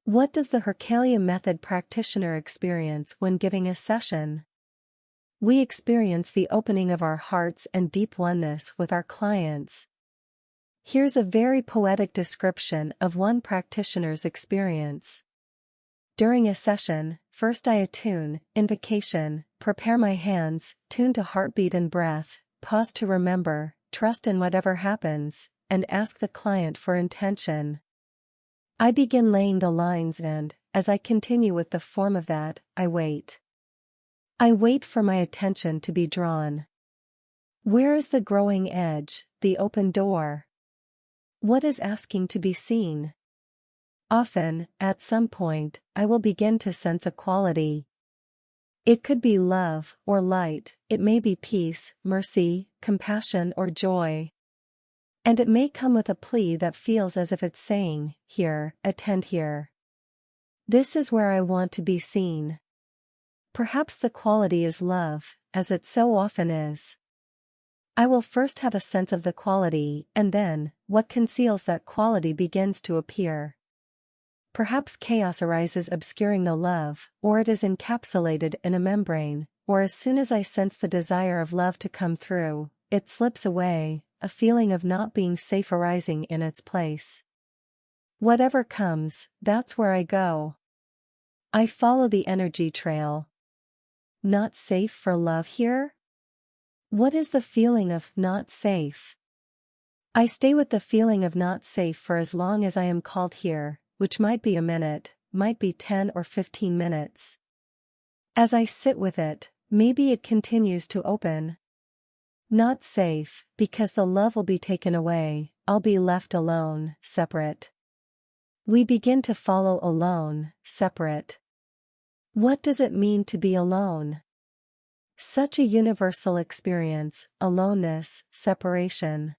What does the Hurqalya Method practitioner experience when giving a session? We experience the opening of our hearts and deep oneness with our clients. Here's a very poetic description of one practitioner's experience. During a session, first I attune, invocation, prepare my hands, tune to heartbeat and breath, pause to remember, trust in whatever happens, and ask the client for intention. I begin laying the lines and, as I continue with the form of that, I wait. I wait for my attention to be drawn. Where is the growing edge, the open door? What is asking to be seen? Often, at some point, I will begin to sense a quality. It could be love or light, it may be peace, mercy, compassion or joy. And it may come with a plea that feels as if it's saying, here, attend here. This is where I want to be seen. Perhaps the quality is love, as it so often is. I will first have a sense of the quality, and then, what conceals that quality begins to appear. Perhaps chaos arises obscuring the love, or it is encapsulated in a membrane, or as soon as I sense the desire of love to come through, it slips away, a feeling of not being safe arising in its place. Whatever comes, that's where I go. I follow the energy trail. Not safe for love here? What is the feeling of not safe? I stay with the feeling of not safe for as long as I am called here, which might be a minute, might be 10 or 15 minutes. As I sit with it, maybe it continues to open. Not safe, because the love will be taken away, I'll be left alone, separate. We begin to follow alone, separate. What does it mean to be alone? Such a universal experience, aloneness, separation.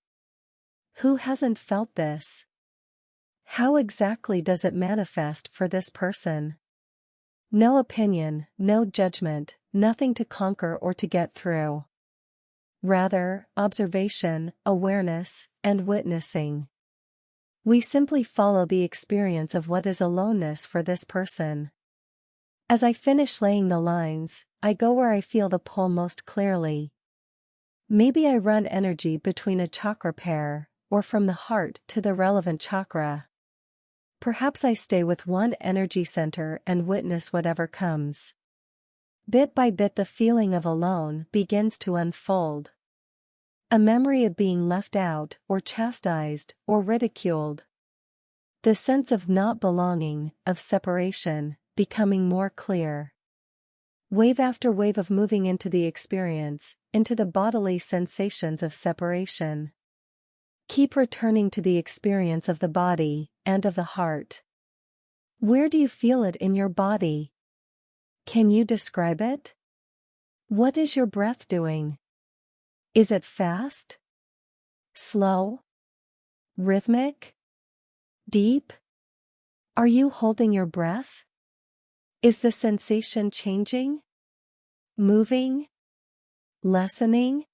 Who hasn't felt this? How exactly does it manifest for this person? No opinion, no judgment, nothing to conquer or to get through. Rather, observation, awareness, and witnessing. We simply follow the experience of what is aloneness for this person. As I finish laying the lines, I go where I feel the pull most clearly. Maybe I run energy between a chakra pair, or from the heart to the relevant chakra. Perhaps I stay with one energy center and witness whatever comes. Bit by bit the feeling of alone begins to unfold. A memory of being left out, or chastised, or ridiculed. The sense of not belonging, of separation, becoming more clear. Wave after wave of moving into the experience, into the bodily sensations of separation. Keep returning to the experience of the body, and of the heart. Where do you feel it in your body? Can you describe it? What is your breath doing? Is it fast? Slow? Rhythmic? Deep? Are you holding your breath? Is the sensation changing? Moving? Lessening?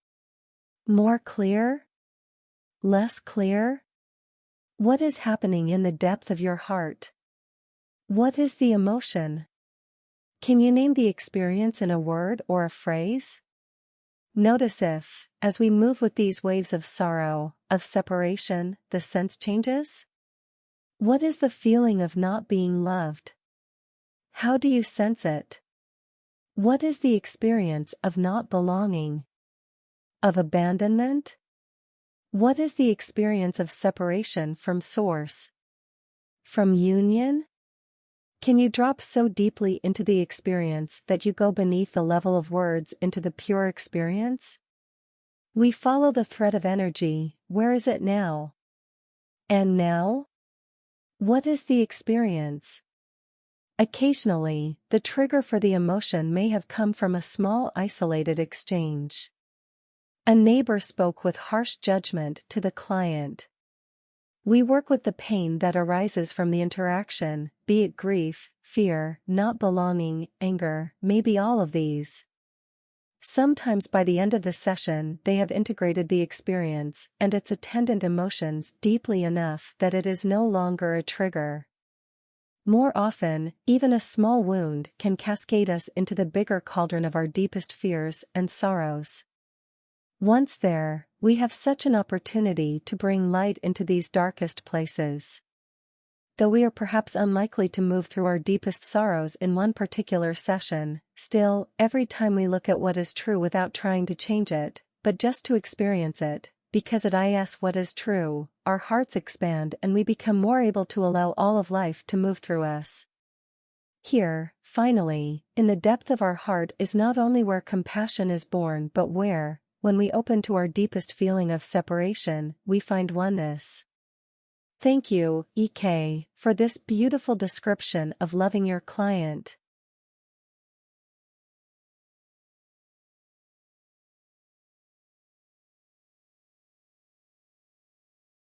More clear? Less clear? What is happening in the depth of your heart? What is the emotion? Can you name the experience in a word or a phrase? Notice if, as we move with these waves of sorrow, of separation, the sense changes? What is the feeling of not being loved? How do you sense it? What is the experience of not belonging? Of abandonment? What is the experience of separation from source? From union? Can you drop so deeply into the experience that you go beneath the level of words into the pure experience? We follow the thread of energy, where is it now? And now? What is the experience? Occasionally, the trigger for the emotion may have come from a small isolated exchange. A neighbor spoke with harsh judgment to the client. We work with the pain that arises from the interaction, be it grief, fear, not belonging, anger, maybe all of these. Sometimes by the end of the session they have integrated the experience and its attendant emotions deeply enough that it is no longer a trigger. More often, even a small wound can cascade us into the bigger cauldron of our deepest fears and sorrows. Once there, we have such an opportunity to bring light into these darkest places. Though we are perhaps unlikely to move through our deepest sorrows in one particular session, still, every time we look at what is true without trying to change it, but just to experience it, because it is what is true, our hearts expand and we become more able to allow all of life to move through us. Here, finally, in the depth of our heart is not only where compassion is born but where, when we open to our deepest feeling of separation, we find oneness. Thank you, EK, for this beautiful description of loving your client.